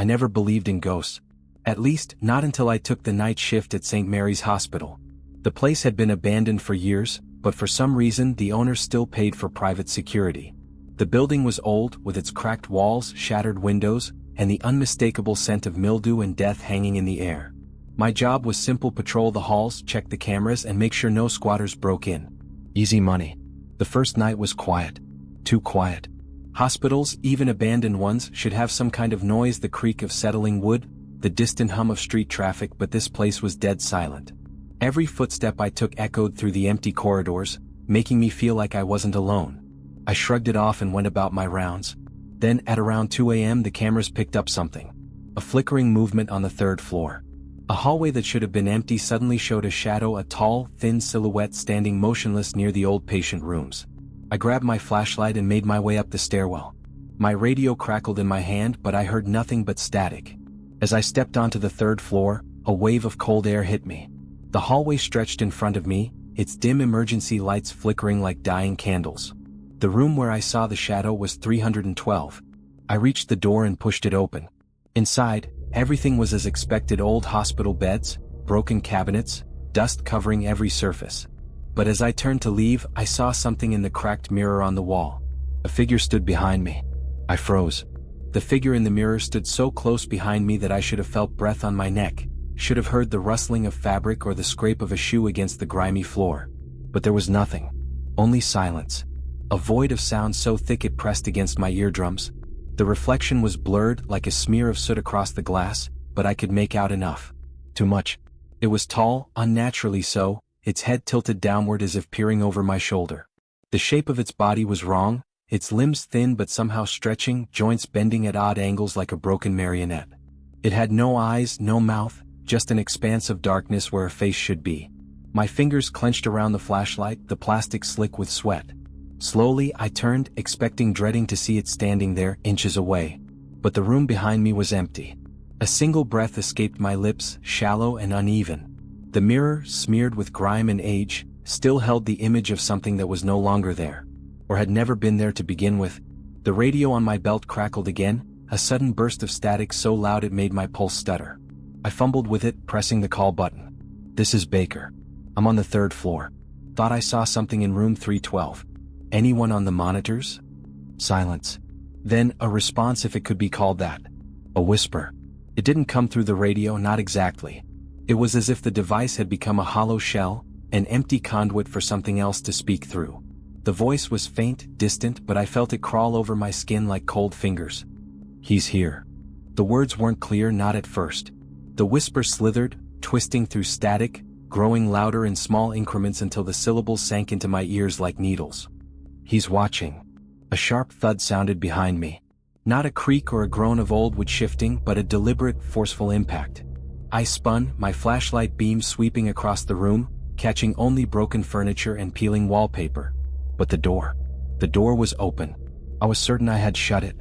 I never believed in ghosts. At least, not until I took the night shift at St. Mary's Hospital. The place had been abandoned for years, but for some reason the owner still paid for private security. The building was old, with its cracked walls, shattered windows, and the unmistakable scent of mildew and death hanging in the air. My job was simple: patrol the halls, check the cameras, and make sure no squatters broke in. Easy money. The first night was quiet. Too quiet. Hospitals, even abandoned ones, should have some kind of noise: the creak of settling wood, the distant hum of street traffic, but this place was dead silent. Every footstep I took echoed through the empty corridors, making me feel like I wasn't alone. I shrugged it off and went about my rounds. Then, at around 2 a.m., the cameras picked up something. A flickering movement on the third floor. A hallway that should have been empty suddenly showed a shadow, a tall, thin silhouette standing motionless near the old patient rooms. I grabbed my flashlight and made my way up the stairwell. My radio crackled in my hand, but I heard nothing but static. As I stepped onto the third floor, a wave of cold air hit me. The hallway stretched in front of me, its dim emergency lights flickering like dying candles. The room where I saw the shadow was 312. I reached the door and pushed it open. Inside, everything was as expected: old hospital beds, broken cabinets, dust covering every surface. But as I turned to leave, I saw something in the cracked mirror on the wall. A figure stood behind me. I froze. The figure in the mirror stood so close behind me that I should have felt breath on my neck, should have heard the rustling of fabric or the scrape of a shoe against the grimy floor. But there was nothing. Only silence. A void of sound so thick it pressed against my eardrums. The reflection was blurred, like a smear of soot across the glass, but I could make out enough. Too much. It was tall, unnaturally so, its head tilted downward as if peering over my shoulder. The shape of its body was wrong, its limbs thin but somehow stretching, joints bending at odd angles like a broken marionette. It had no eyes, no mouth, just an expanse of darkness where a face should be. My fingers clenched around the flashlight, the plastic slick with sweat. Slowly, I turned, expecting, dreading to see it standing there, inches away. But the room behind me was empty. A single breath escaped my lips, shallow and uneven. The mirror, smeared with grime and age, still held the image of something that was no longer there, or had never been there to begin with. The radio on my belt crackled again, a sudden burst of static so loud it made my pulse stutter. I fumbled with it, pressing the call button. "This is Baker. I'm on the third floor. Thought I saw something in room 312. Anyone on the monitors?" Silence. Then, a response, if it could be called that. A whisper. It didn't come through the radio, not exactly. It was as if the device had become a hollow shell, an empty conduit for something else to speak through. The voice was faint, distant, but I felt it crawl over my skin like cold fingers. "He's here." The words weren't clear, not at first. The whisper slithered, twisting through static, growing louder in small increments until the syllables sank into my ears like needles. "He's watching." A sharp thud sounded behind me. Not a creak or a groan of old wood shifting, but a deliberate, forceful impact. I spun, my flashlight beam sweeping across the room, catching only broken furniture and peeling wallpaper. But the door was open. I was certain I had shut it.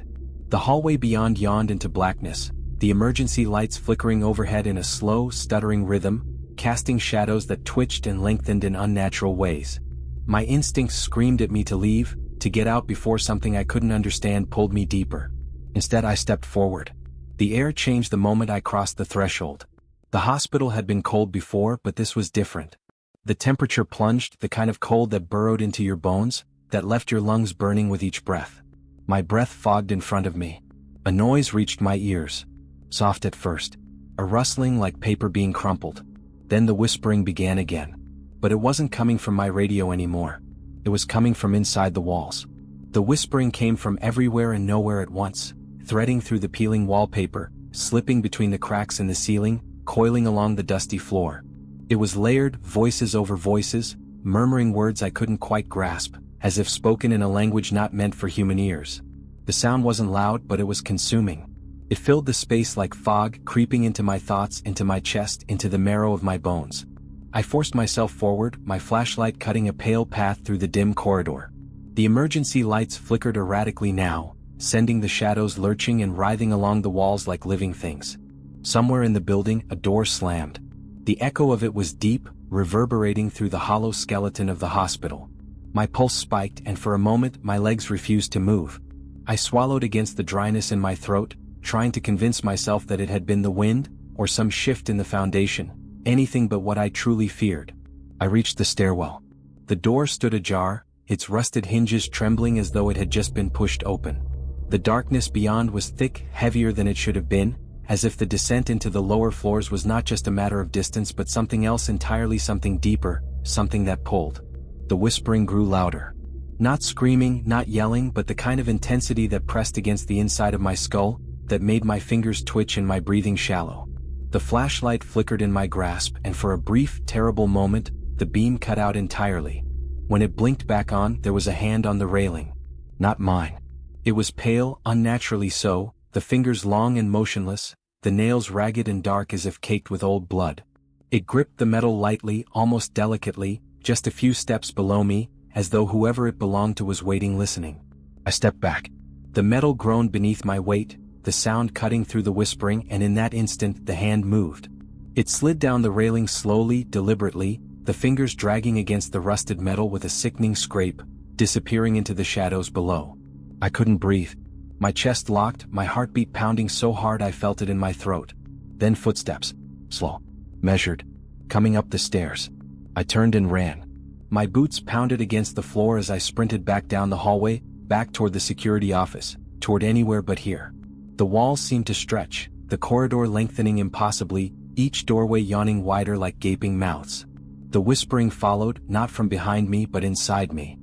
The hallway beyond yawned into blackness, the emergency lights flickering overhead in a slow, stuttering rhythm, casting shadows that twitched and lengthened in unnatural ways. My instincts screamed at me to leave, to get out before something I couldn't understand pulled me deeper. Instead, I stepped forward. The air changed the moment I crossed the threshold. The hospital had been cold before, but this was different. The temperature plunged, the kind of cold that burrowed into your bones, that left your lungs burning with each breath. My breath fogged in front of me. A noise reached my ears. Soft at first. A rustling like paper being crumpled. Then the whispering began again. But it wasn't coming from my radio anymore. It was coming from inside the walls. The whispering came from everywhere and nowhere at once, threading through the peeling wallpaper, slipping between the cracks in the ceiling, coiling along the dusty floor. It was layered, voices over voices, murmuring words I couldn't quite grasp, as if spoken in a language not meant for human ears. The sound wasn't loud, but it was consuming. It filled the space like fog, creeping into my thoughts, into my chest, into the marrow of my bones. I forced myself forward, my flashlight cutting a pale path through the dim corridor. The emergency lights flickered erratically now, sending the shadows lurching and writhing along the walls like living things. Somewhere in the building, a door slammed. The echo of it was deep, reverberating through the hollow skeleton of the hospital. My pulse spiked, and for a moment my legs refused to move. I swallowed against the dryness in my throat, trying to convince myself that it had been the wind, or some shift in the foundation, anything but what I truly feared. I reached the stairwell. The door stood ajar, its rusted hinges trembling as though it had just been pushed open. The darkness beyond was thick, heavier than it should have been, as if the descent into the lower floors was not just a matter of distance but something else entirely, something deeper, something that pulled. The whispering grew louder. Not screaming, not yelling, but the kind of intensity that pressed against the inside of my skull, that made my fingers twitch and my breathing shallow. The flashlight flickered in my grasp, and for a brief, terrible moment, the beam cut out entirely. When it blinked back on, there was a hand on the railing. Not mine. It was pale, unnaturally so, the fingers long and motionless, the nails ragged and dark as if caked with old blood. It gripped the metal lightly, almost delicately, just a few steps below me, as though whoever it belonged to was waiting, listening. I stepped back. The metal groaned beneath my weight, the sound cutting through the whispering, and in that instant the hand moved. It slid down the railing slowly, deliberately, the fingers dragging against the rusted metal with a sickening scrape, disappearing into the shadows below. I couldn't breathe. My chest locked, my heartbeat pounding so hard I felt it in my throat. Then footsteps. Slow. Measured. Coming up the stairs. I turned and ran. My boots pounded against the floor as I sprinted back down the hallway, back toward the security office, toward anywhere but here. The walls seemed to stretch, the corridor lengthening impossibly, each doorway yawning wider like gaping mouths. The whispering followed, not from behind me but inside me.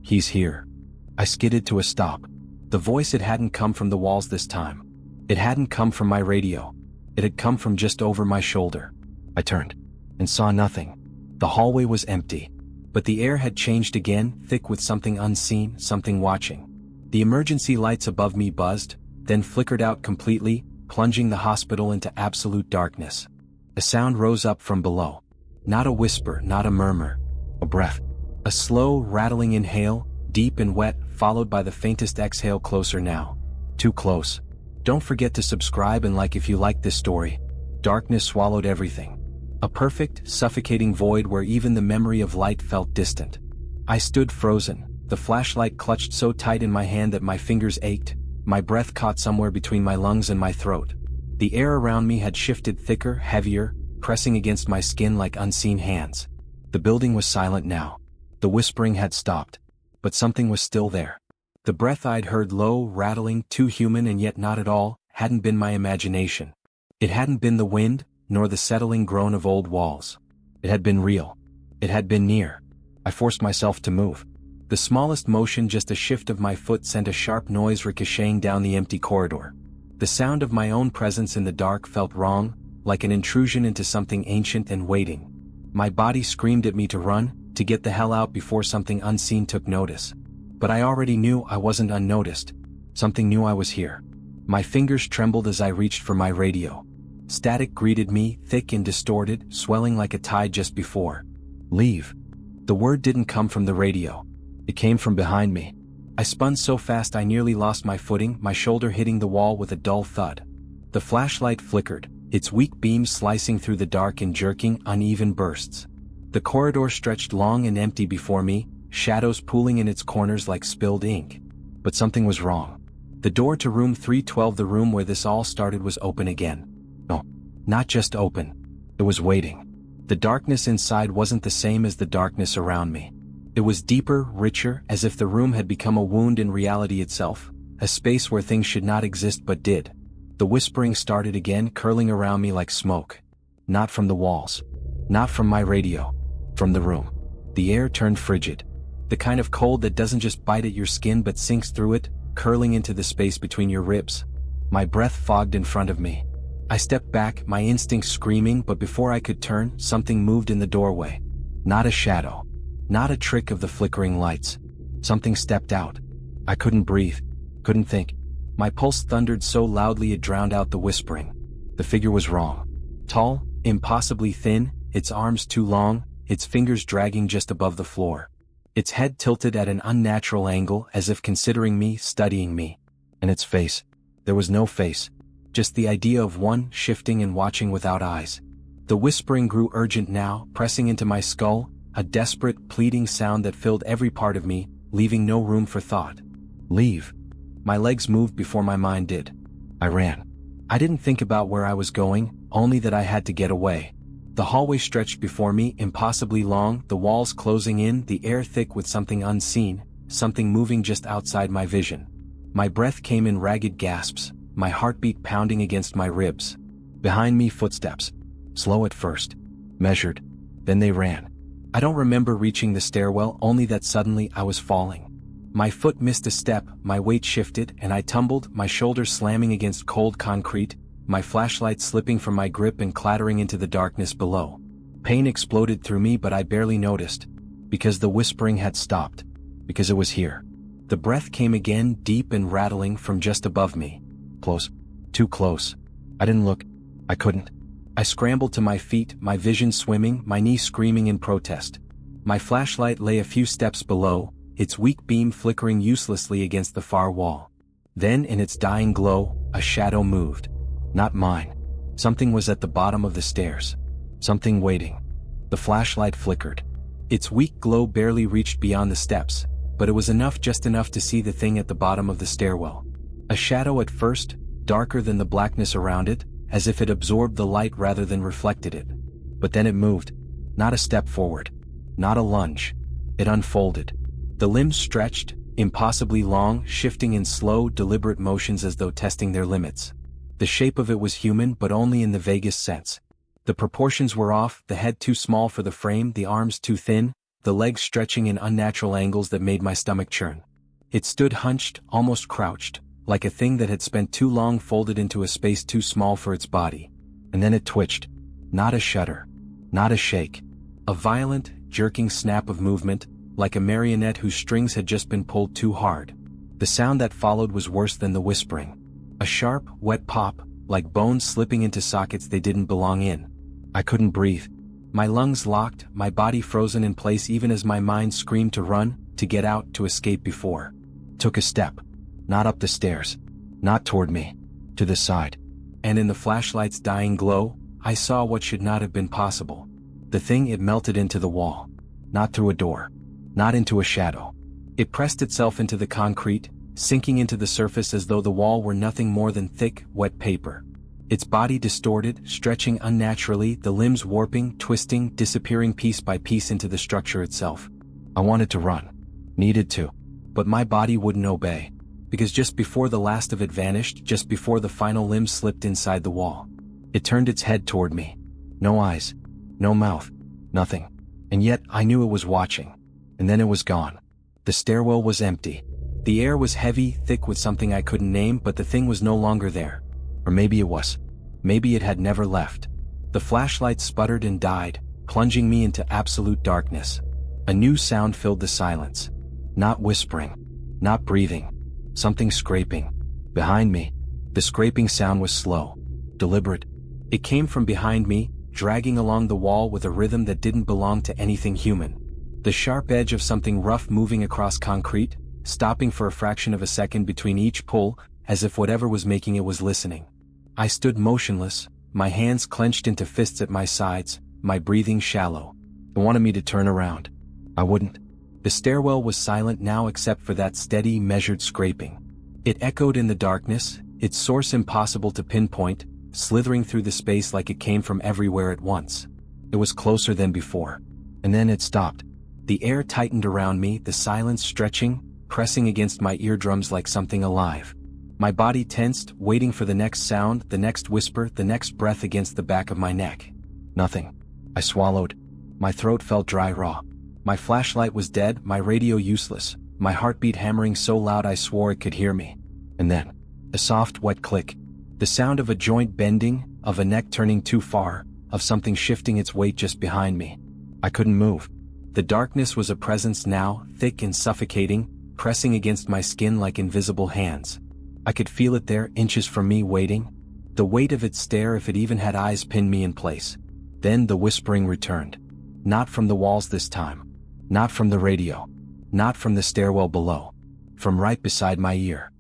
He's here. I skidded to a stop. The voice, it hadn't come from the walls this time. It hadn't come from my radio. It had come from just over my shoulder. I turned and saw nothing. The hallway was empty. But the air had changed again, thick with something unseen, something watching. The emergency lights above me buzzed, then flickered out completely, plunging the hospital into absolute darkness. A sound rose up from below. Not a whisper, not a murmur. A breath. A slow, rattling inhale, deep and wet, followed by the faintest exhale. Closer now. Too close. Don't forget to subscribe and like if you like this story. Darkness swallowed everything. A perfect, suffocating void where even the memory of light felt distant. I stood frozen, the flashlight clutched so tight in my hand that my fingers ached, my breath caught somewhere between my lungs and my throat. The air around me had shifted thicker, heavier, pressing against my skin like unseen hands. The building was silent now. The whispering had stopped. But something was still there. The breath I'd heard, low, rattling, too human and yet not at all, hadn't been my imagination. It hadn't been the wind, nor the settling groan of old walls. It had been real. It had been near. I forced myself to move. The smallest motion, just a shift of my foot, sent a sharp noise ricocheting down the empty corridor. The sound of my own presence in the dark felt wrong, like an intrusion into something ancient and waiting. My body screamed at me to run, to get the hell out before something unseen took notice. But I already knew I wasn't unnoticed. Something knew I was here. My fingers trembled as I reached for my radio. Static greeted me, thick and distorted, swelling like a tide just before. Leave. The word didn't come from the radio. It came from behind me. I spun so fast I nearly lost my footing, my shoulder hitting the wall with a dull thud. The flashlight flickered, its weak beam slicing through the dark in jerking, uneven bursts. The corridor stretched long and empty before me, shadows pooling in its corners like spilled ink. But something was wrong. The door to room 312, the room where this all started, was open again. No, not just open. It was waiting. The darkness inside wasn't the same as the darkness around me. It was deeper, richer, as if the room had become a wound in reality itself, a space where things should not exist but did. The whispering started again, curling around me like smoke. Not from the walls. Not from my radio. From the room. The air turned frigid. The kind of cold that doesn't just bite at your skin but sinks through it, curling into the space between your ribs. My breath fogged in front of me. I stepped back, my instincts screaming, but before I could turn, something moved in the doorway. Not a shadow. Not a trick of the flickering lights. Something stepped out. I couldn't breathe. Couldn't think. My pulse thundered so loudly it drowned out the whispering. The figure was wrong. Tall, impossibly thin, its arms too long, its fingers dragging just above the floor. Its head tilted at an unnatural angle, as if considering me, studying me. And its face. There was no face. Just the idea of one, shifting and watching without eyes. The whispering grew urgent now, pressing into my skull, a desperate, pleading sound that filled every part of me, leaving no room for thought. Leave. My legs moved before my mind did. I ran. I didn't think about where I was going, only that I had to get away. The hallway stretched before me, impossibly long, the walls closing in, the air thick with something unseen, something moving just outside my vision. My breath came in ragged gasps, my heartbeat pounding against my ribs. Behind me, footsteps. Slow at first. Measured. Then they ran. I don't remember reaching the stairwell, only that suddenly I was falling. My foot missed a step, my weight shifted, and I tumbled, my shoulders slamming against cold concrete, my flashlight slipping from my grip and clattering into the darkness below. Pain exploded through me, but I barely noticed. Because the whispering had stopped. Because it was here. The breath came again, deep and rattling from just above me. Close. Too close. I didn't look. I couldn't. I scrambled to my feet, my vision swimming, my knee screaming in protest. My flashlight lay a few steps below, its weak beam flickering uselessly against the far wall. Then, in its dying glow, a shadow moved. Not mine. Something was at the bottom of the stairs. Something waiting. The flashlight flickered. Its weak glow barely reached beyond the steps, but it was enough, just enough to see the thing at the bottom of the stairwell. A shadow at first, darker than the blackness around it, as if it absorbed the light rather than reflected it. But then it moved. Not a step forward. Not a lunge. It unfolded. The limbs stretched, impossibly long, shifting in slow, deliberate motions as though testing their limits. The shape of it was human, but only in the vaguest sense. The proportions were off, the head too small for the frame, the arms too thin, the legs stretching in unnatural angles that made my stomach churn. It stood hunched, almost crouched, like a thing that had spent too long folded into a space too small for its body. And then it twitched. Not a shudder. Not a shake. A violent, jerking snap of movement, like a marionette whose strings had just been pulled too hard. The sound that followed was worse than the whispering. A sharp, wet pop, like bones slipping into sockets they didn't belong in. I couldn't breathe. My lungs locked, my body frozen in place even as my mind screamed to run, to get out, to escape before. Took a step. Not up the stairs. Not toward me. To the side. And in the flashlight's dying glow, I saw what should not have been possible. The thing, it melted into the wall. Not through a door. Not into a shadow. It pressed itself into the concrete, sinking into the surface as though the wall were nothing more than thick, wet paper. Its body distorted, stretching unnaturally, the limbs warping, twisting, disappearing piece by piece into the structure itself. I wanted to run. Needed to. But my body wouldn't obey. Because just before the last of it vanished, just before the final limb slipped inside the wall, it turned its head toward me. No eyes. No mouth. Nothing. And yet, I knew it was watching. And then it was gone. The stairwell was empty. The air was heavy, thick with something I couldn't name, but the thing was no longer there. Or maybe it was. Maybe it had never left. The flashlight sputtered and died, plunging me into absolute darkness. A new sound filled the silence. Not whispering. Not breathing. Something scraping. Behind me. The scraping sound was slow. Deliberate. It came from behind me, dragging along the wall with a rhythm that didn't belong to anything human. The sharp edge of something rough moving across concrete, stopping for a fraction of a second between each pull, as if whatever was making it was listening. I stood motionless, my hands clenched into fists at my sides, my breathing shallow. It wanted me to turn around. I wouldn't. The stairwell was silent now except for that steady, measured scraping. It echoed in the darkness, its source impossible to pinpoint, slithering through the space like it came from everywhere at once. It was closer than before. And then it stopped. The air tightened around me, the silence stretching, pressing against my eardrums like something alive. My body tensed, waiting for the next sound, the next whisper, the next breath against the back of my neck. Nothing. I swallowed. My throat felt dry raw. My flashlight was dead, my radio useless, my heartbeat hammering so loud I swore it could hear me. And then, a soft, wet click. The sound of a joint bending, of a neck turning too far, of something shifting its weight just behind me. I couldn't move. The darkness was a presence now, thick and suffocating, pressing against my skin like invisible hands. I could feel it there, inches from me, waiting. The weight of its stare, if it even had eyes, pinned me in place. Then the whispering returned. Not from the walls this time. Not from the radio. Not from the stairwell below. From right beside my ear.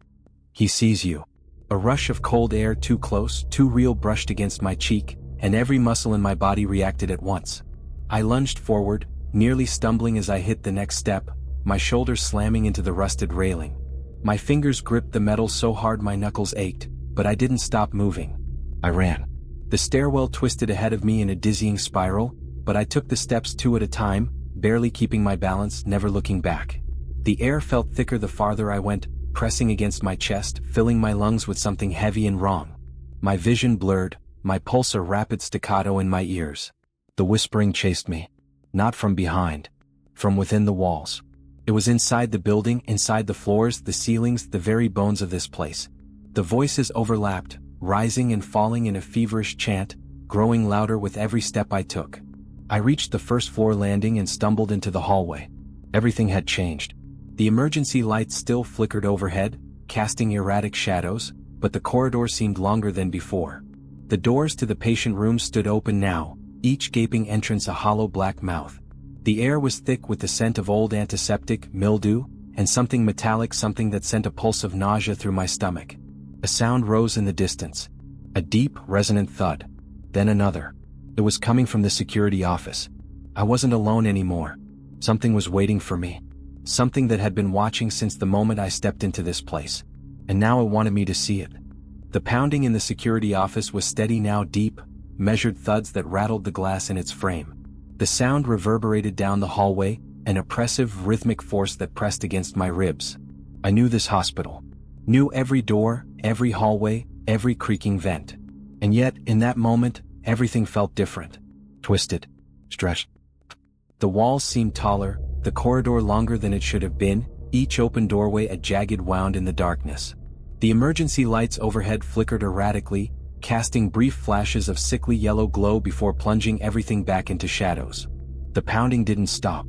He sees you. A rush of cold air, too close, too real, brushed against my cheek, and every muscle in my body reacted at once. I lunged forward, nearly stumbling as I hit the next step, my shoulders slamming into the rusted railing. My fingers gripped the metal so hard my knuckles ached, But I didn't stop moving. I ran. The stairwell twisted ahead of me in a dizzying spiral, but I took the steps 2 at a time, barely keeping my balance, never looking back. The air felt thicker the farther I went, pressing against my chest, filling my lungs with something heavy and wrong. My vision blurred, my pulse a rapid staccato in my ears. The whispering chased me. Not from behind. From within the walls. It was inside the building, inside the floors, the ceilings, the very bones of this place. The voices overlapped, rising and falling in a feverish chant, growing louder with every step I took. I reached the first floor landing and stumbled into the hallway. Everything had changed. The emergency lights still flickered overhead, casting erratic shadows, but the corridor seemed longer than before. The doors to the patient rooms stood open now, each gaping entrance a hollow black mouth. The air was thick with the scent of old antiseptic, mildew, and something metallic, something that sent a pulse of nausea through my stomach. A sound rose in the distance. A deep, resonant thud. Then another. It was coming from the security office. I wasn't alone anymore. Something was waiting for me. Something that had been watching since the moment I stepped into this place. And now it wanted me to see it. The pounding in the security office was steady now, deep, measured thuds that rattled the glass in its frame. The sound reverberated down the hallway, an oppressive, rhythmic force that pressed against my ribs. I knew this hospital. Knew every door, every hallway, every creaking vent. And yet, in that moment, everything felt different. Twisted. Stretched. The walls seemed taller, the corridor longer than it should have been, each open doorway a jagged wound in the darkness. The emergency lights overhead flickered erratically, casting brief flashes of sickly yellow glow before plunging everything back into shadows. The pounding didn't stop.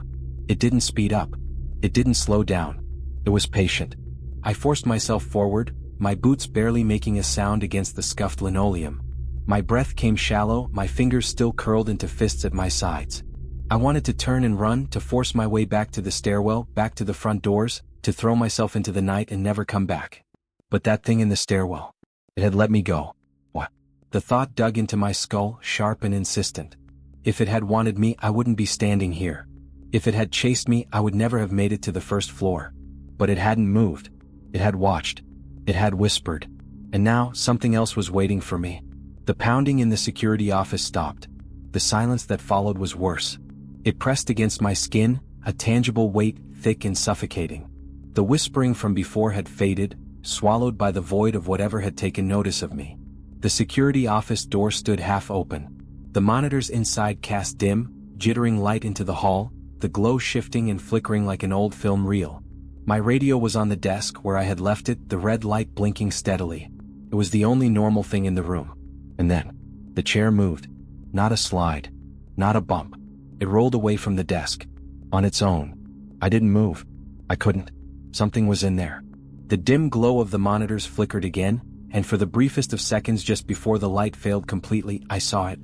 It didn't speed up. It didn't slow down. It was patient. I forced myself forward, my boots barely making a sound against the scuffed linoleum. My breath came shallow, my fingers still curled into fists at my sides. I wanted to turn and run, to force my way back to the stairwell, back to the front doors, to throw myself into the night and never come back. But that thing in the stairwell, it had let me go. What? The thought dug into my skull, sharp and insistent. If it had wanted me, I wouldn't be standing here. If it had chased me, I would never have made it to the first floor. But it hadn't moved. It had watched. It had whispered. And now, something else was waiting for me. The pounding in the security office stopped. The silence that followed was worse. It pressed against my skin, a tangible weight, thick and suffocating. The whispering from before had faded, swallowed by the void of whatever had taken notice of me. The security office door stood half open. The monitors inside cast dim, jittering light into the hall, the glow shifting and flickering like an old film reel. My radio was on the desk where I had left it, the red light blinking steadily. It was the only normal thing in the room. And then, the chair moved. Not a slide. Not a bump. It rolled away from the desk. On its own. I didn't move. I couldn't. Something was in there. The dim glow of the monitors flickered again, and for the briefest of seconds just before the light failed completely, I saw it.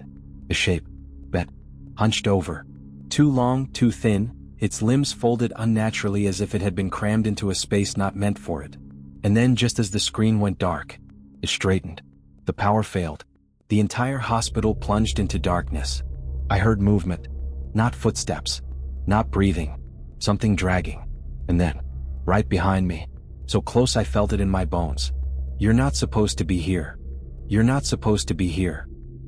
A shape. Bent. Hunched over. Too long, too thin, its limbs folded unnaturally as if it had been crammed into a space not meant for it. And then just as the screen went dark, it straightened. The power failed. The entire hospital plunged into darkness. I heard movement. Not footsteps. Not breathing. Something dragging. And then, right behind me, so close I felt it in my bones. You're not supposed to be here. You're not supposed to be here.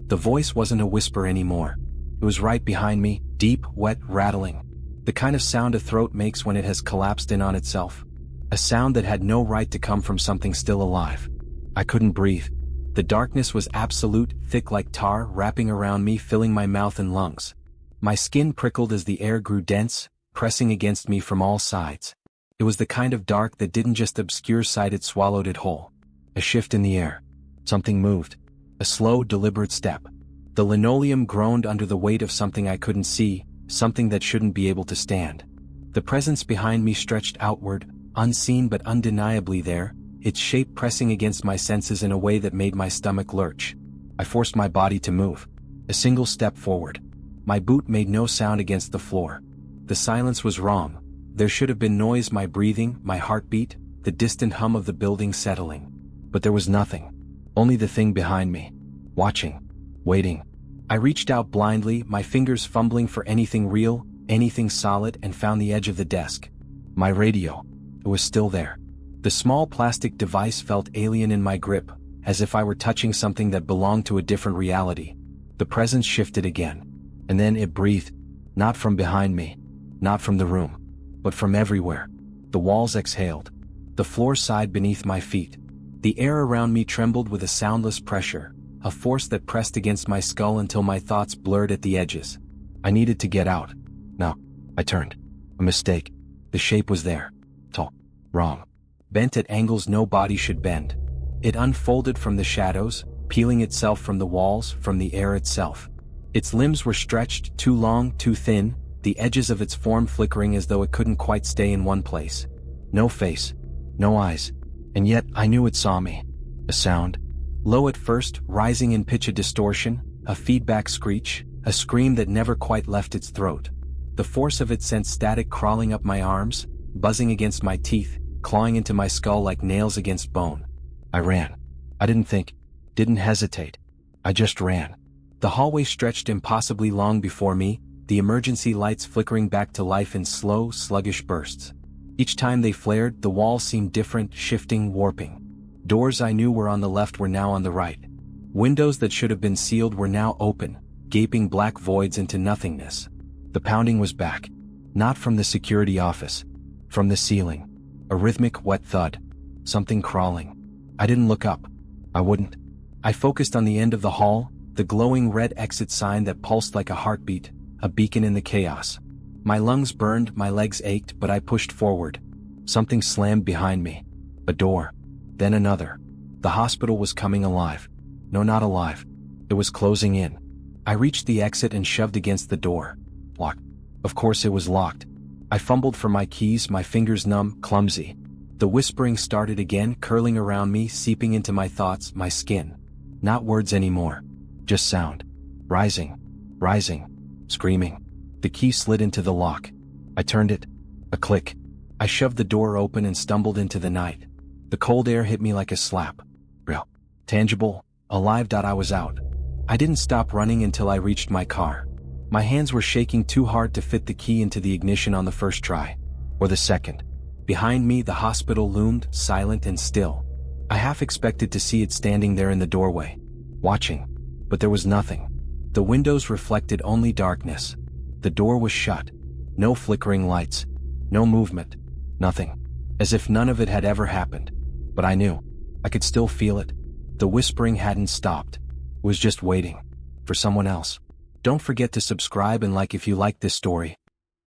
The voice wasn't a whisper anymore. It was right behind me, deep, wet, rattling. The kind of sound a throat makes when it has collapsed in on itself. A sound that had no right to come from something still alive. I couldn't breathe. The darkness was absolute, thick like tar, wrapping around me, filling my mouth and lungs. My skin prickled as the air grew dense, pressing against me from all sides. It was the kind of dark that didn't just obscure sight, it swallowed it whole. A shift in the air. Something moved. A slow, deliberate step. The linoleum groaned under the weight of something I couldn't see, something that shouldn't be able to stand. The presence behind me stretched outward, unseen but undeniably there, its shape pressing against my senses in a way that made my stomach lurch. I forced my body to move. A single step forward. My boot made no sound against the floor. The silence was wrong. There should have been noise, my breathing, my heartbeat, the distant hum of the building settling. But there was nothing. Only the thing behind me. Watching. Waiting. I reached out blindly, my fingers fumbling for anything real, anything solid, and found the edge of the desk. My radio. It was still there. The small plastic device felt alien in my grip, as if I were touching something that belonged to a different reality. The presence shifted again. And then it breathed. Not from behind me. Not from the room. But from everywhere. The walls exhaled. The floor sighed beneath my feet. The air around me trembled with a soundless pressure, a force that pressed against my skull until my thoughts blurred at the edges. I needed to get out. No. I turned. A mistake. The shape was there. Tall. Wrong. Bent at angles no body should bend. It unfolded from the shadows, peeling itself from the walls, from the air itself. Its limbs were stretched, too long, too thin, the edges of its form flickering as though it couldn't quite stay in one place. No face. No eyes. And yet I knew it saw me. A sound. Low at first, rising in pitch, a distortion, a feedback screech, a scream that never quite left its throat. The force of it sent static crawling up my arms, buzzing against my teeth, clawing into my skull like nails against bone. I ran. I didn't think. Didn't hesitate. I just ran. The hallway stretched impossibly long before me, the emergency lights flickering back to life in slow, sluggish bursts. Each time they flared, the walls seemed different, shifting, warping. Doors I knew were on the left were now on the right. Windows that should have been sealed were now open, gaping black voids into nothingness. The pounding was back. Not from the security office. From the ceiling. A rhythmic, wet thud. Something crawling. I didn't look up. I wouldn't. I focused on the end of the hall, the glowing red exit sign that pulsed like a heartbeat, a beacon in the chaos. My lungs burned, my legs ached, but I pushed forward. Something slammed behind me. A door. Then another. The hospital was coming alive. No, not alive. It was closing in. I reached the exit and shoved against the door. Locked. Of course it was locked. I fumbled for my keys, my fingers numb, clumsy. The whispering started again, curling around me, seeping into my thoughts, my skin. Not words anymore. Just sound. Rising. Rising. Screaming. The key slid into the lock. I turned it. A click. I shoved the door open and stumbled into the night. The cold air hit me like a slap. Real. Tangible. Alive. I was out. I didn't stop running until I reached my car. My hands were shaking too hard to fit the key into the ignition on the first try. Or the second. Behind me, the hospital loomed, silent and still. I half expected to see it standing there in the doorway, watching. But there was nothing. The windows reflected only darkness. The door was shut. No flickering lights. No movement. Nothing. As if none of it had ever happened. But I knew. I could still feel it. The whispering hadn't stopped. It was just waiting. For someone else. Don't forget to subscribe and like if you like this story.